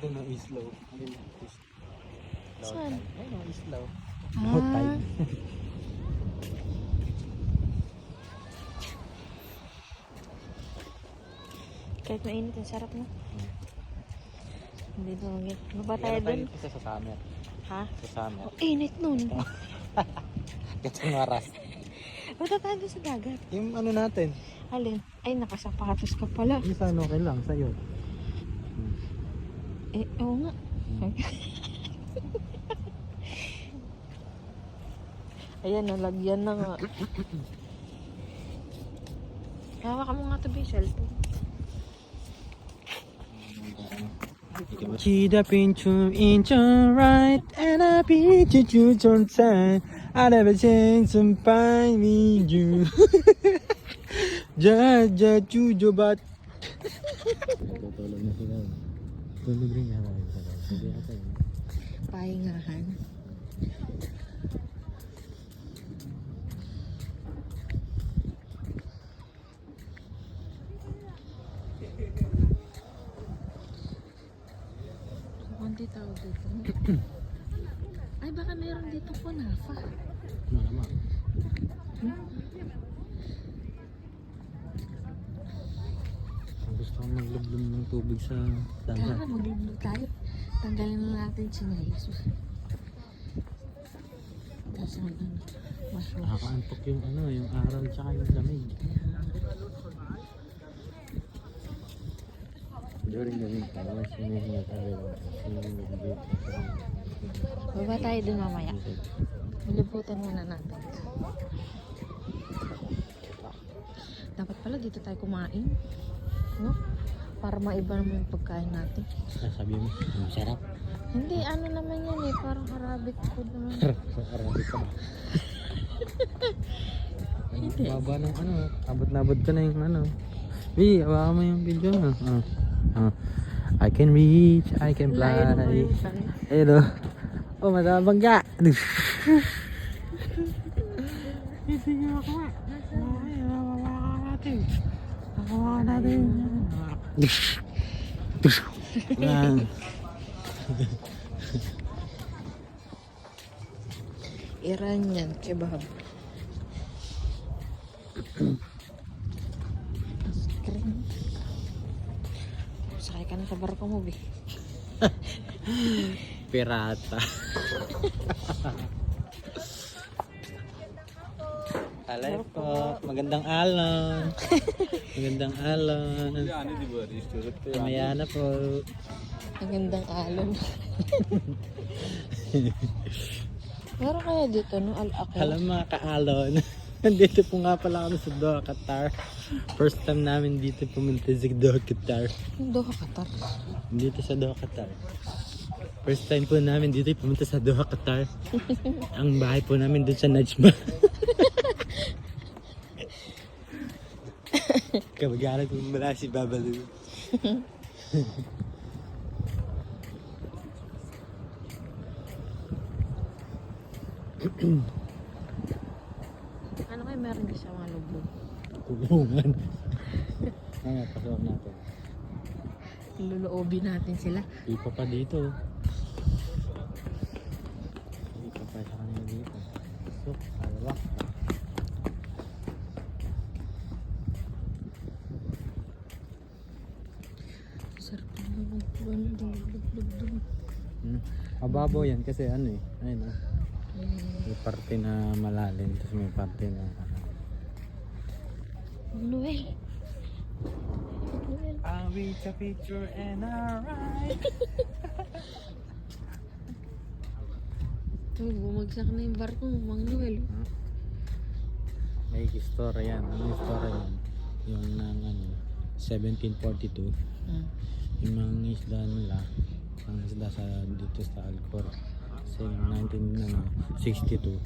doon ang islaw. Saan? Ayun ang islaw. Ah. Low tide. Kahit mainit, ang sarap na. Hindi naman. Baba tayo Kaya dun. tayo isa sa summer. Ha? Sa summer. Oh, init nun. Gantong oras. Baba tayo dun sa dagat. Yung ano natin. Alin? Ay, nakasapatos ka pala. Yung sa ano, okay lang sa'yo. Eh, oo nga. Ayan, nalagyan na nga. Hawak mo nga ito, cellphone. See the picture in your right and I beat you your time. I never change and find me you. Jaja chujo bat. Tulog na sila. Tulog rin yata yun. Sabi yata yun. Pahingahan. Hindi tawag dito. Ay, baka meron dito kunafa. Malamang. Gusto kong maglublog ng tubig sa dagat. Kaya maglulog tayo. Tanggalin na natin sinelas. Tapos wash. Nakakaantok yung ano, yung aral tsaka yung lamig. During the week, I was swimming at Baba tayo dun mamaya. Malibutan muna natin. Dapat pala dito tayo kumain. No? Para maiba naman yung pagkain natin. Sabi mo, masarap. Hindi, ano naman yan eh. Parang Arabic food naman. Arabic ka ba? Hindi. Baba ng ano, abot na abot ka na yung ano. Bi, hawakan mo yung video. I can reach, I can fly. Layo naman yung siya. Hello. Oh, matabang ka. Sige ako. Ay, hawakan natin. Hawakan natin. Yan. Iranian kebab. Kering. Sakay ka na sa barko mo, Bi. Pirata. Alay po. Magandang alon. Magandang alon. Mamaya na po. Magandang alon. Meron kaya dito, no? Al-Aqsa. Alam mga ka-alon. Nandito po nga pala kami sa Doha, Qatar. First time namin dito pumunta sa Doha, Qatar. Doha, Qatar. Dito sa Doha, Qatar. First time po namin dito pumunta sa Doha, Qatar. Ang bahay po namin doon sa Najma. Kamag-anak mo mula si Babalu. Ano kayo meron din sa mga lublog? Kulungan. Nga, pasok natin. Luluobin natin sila. Ipa pa dito. Ipa pa sa kanila dito. So, alawak. Sarap naman lublog. Mababaw yan kasi ano eh. Ayun ah. May parte na malalim, tapos may parte na Noel. Noel. I'll reach a picture and alright. Bumagsak na yung barko mo, Mang Noel. May story yan. Ano yung story yan? Yung nang ano, 1742. Yung mga isda nila, ang isda sa dito sa Alcor. Kasi yung 1962.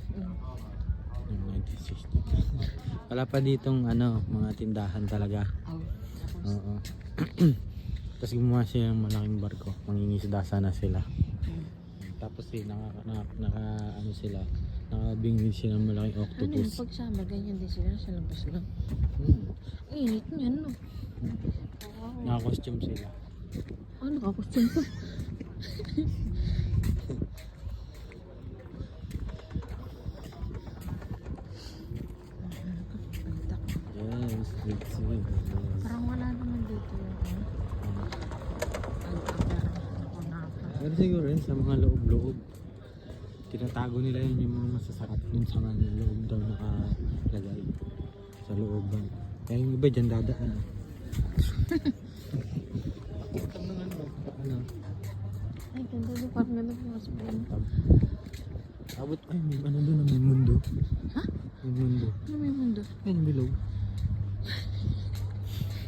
Yung 1962. Wala pa ditong ano, mga tindahan talaga. Oo. Tapos gumawa siya ng malaking barko. Mangingisda sana sila. Tapos ano sila, nakabingwin sila ng malaking Ano octopus. yung pagsama, ganyan din sila sa labas lang. Init niyan, no? Naka-costume sila. Naka-question pa. Yes, let's see. Parang wala naman dito yung ako na pa. Pero siguro yun sa mga loob-loob. Tinatago nila yun yung mga masasarap dun sa mga loob daw nakalagay. Sa looban. Kaya yung iba dyan dadaan. Ano? Ay, ganda doon. Parang ganda pumasok doon. Abot, ay, may ano doon, may mundo. Ha? May mundo. Ano may mundo? Ayun, bilog.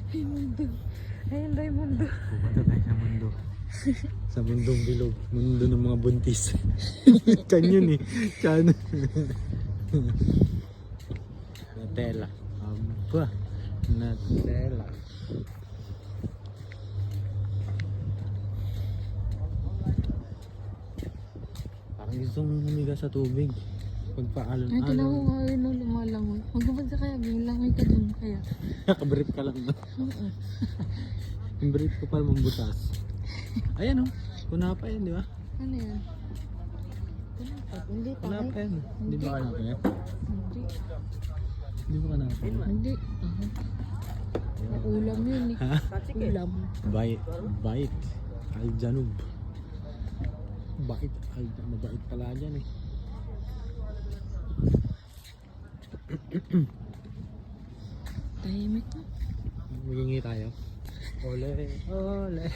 May mundo. Ayun daw yung mundo. Pupunta tayo sa mundo. Sa mundong bilog. Mundo ng mga buntis. Kanyon eh. Chan. Nutella. Aba. Nutella. Parang gustong humiga sa tubig. Ay, tinan mo Pagpaalon-alon. nga yun nung lumalangoy. Magkabad ka kaya, langoy ka dun kaya. Nakabrief ka lang. Oo. Yung brief ko pa mambutas. Ayan o. Kunapa yan, di ba? Ano yan? Kunapa. Hindi, Kunapa tayo. yan. Hindi ba kanapa yan? Hindi. Hindi ba kanapa yan? Hindi. May ulam yun eh. Ha? Ulam. Bait. Aljanub. Bait. Mabait pala dyan eh. Tahimik na. Magingi tayo. Ole. Ole.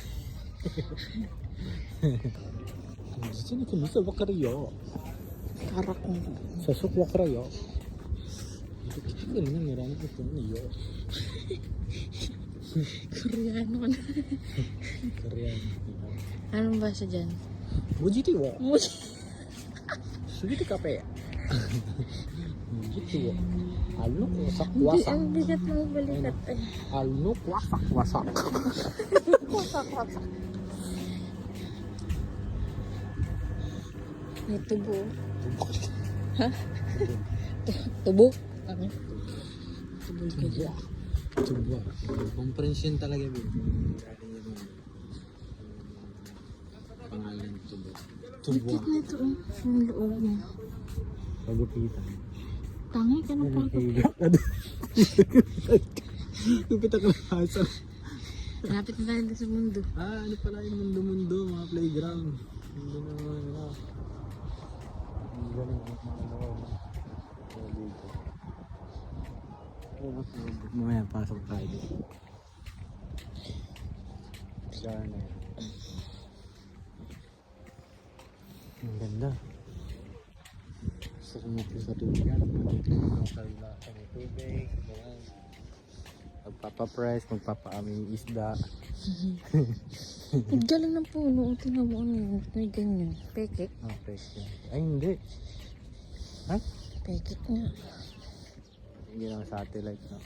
Sino kami sa Wakaryo? Karak mo. Sa Suk Wakaryo. Ito ganun nga meron ito niyo. Koreano ka na. Korean. Anong basa dyan? Mujiti wo. Muji. Sugiti kape. Mujiti wo. Alno wasak Hindi, wasak. ang bigat mo balikat. Ay. Alno wasak wasak. Wasak. May tubo. Ha? Tubo? Ano? Tubo ka dyan. Tubo. Comprehension talaga yun. Pangalan tubo. Tubo. Bigat na ito oh. Yung loob niya. Pagupitan. Tangi ka na pala. Lupit ako ng hasan. Lapit na tayo doon sa mundo. Ano pala yung mundo-mundo, mga playground. Mundo na mga ano. Ang galing ang mga loob. Dito. Mamaya pasok tayo dito. Gana. Ang ganda. Gusto ko sa tubig yan. Matutulog sa tubig. Ganyan. Magpapapress, magpapaaming isda. Ang galing ng puno. Tingnan mo ano yun. May ganyan. Pekek. Okay. Ay, hindi. Ha? Pekek nga. Hindi lang satellite, no?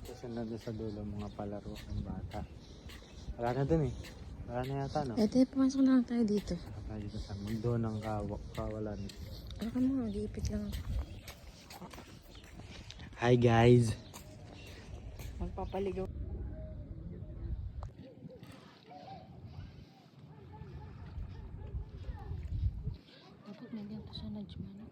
Kasi nandun sa dulo mga palaro ng bata. Wala na dun eh. Wala na yata, no? Ito, pumasok na lang tayo dito. Wala dito sa mundo ng kawalan. Baka mo, giipit lang ako. Hi guys! Magpapaligaw. Dapat may ganito sa Najman.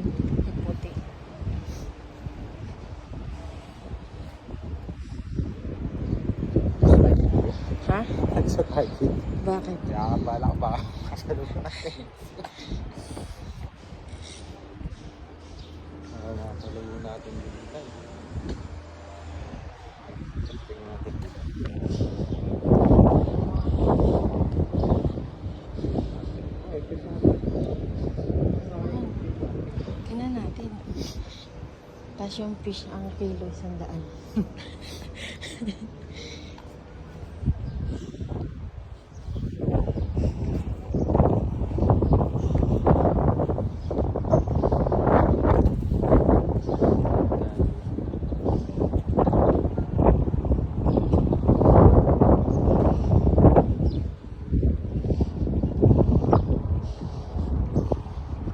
Yung puti. Ha? Sa tayo. Bakit? Kaya ka bala ka baka makasalubong natin. Makasalubong natin dito tayo. Tingnan natin dito. Ay, Tingnan natin. Tapos yung fish, ang kilo, 100.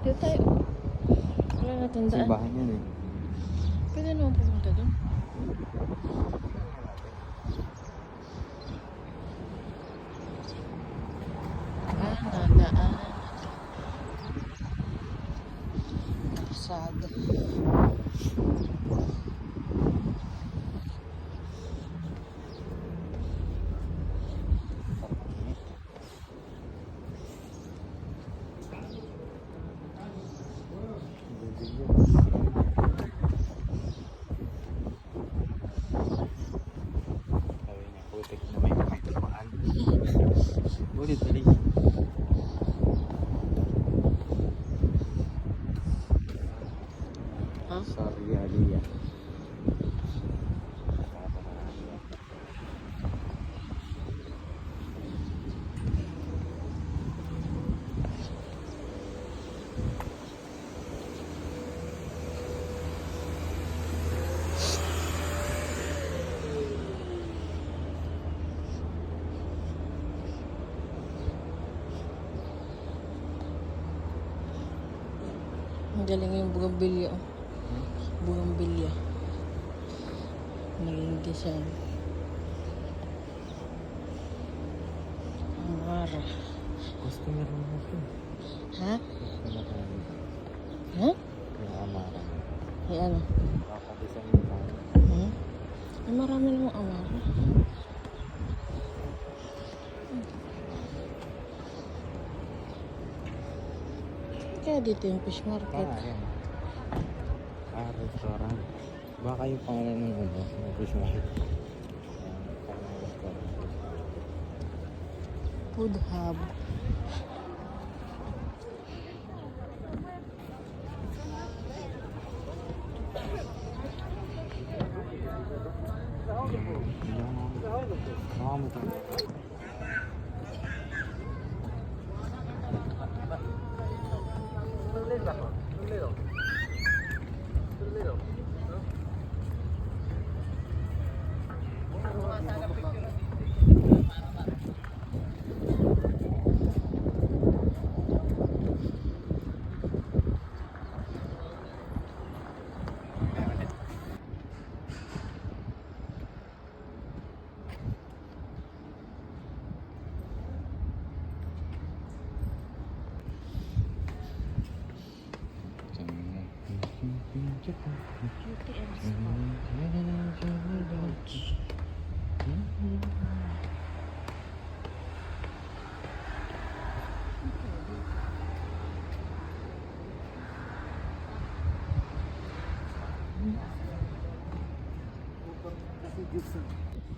Dito tayo. Wala natin daan. simbahan yan eh. Pwede naman pumunta doon. Nagaan. Pasada. Sabi niya, putik na may tumaan. Ulit, ulit. Ha? Sorry, Aliyah. Ang galing yung bugambilya. Oh. Bugambilya. Naging design. Amara. Customer mo ito. Ha? Customer mo. Ha? Yung amara. Ay ano? Kakadesign mo tayo. Ay marami namang amara. Kaya dito yung fish market. Yan. Restaurant. Baka yung pangalan ng ano, ng fish market. Pangalan ng restaurant. Food hub. Baka mo tayo. Beauty and spa.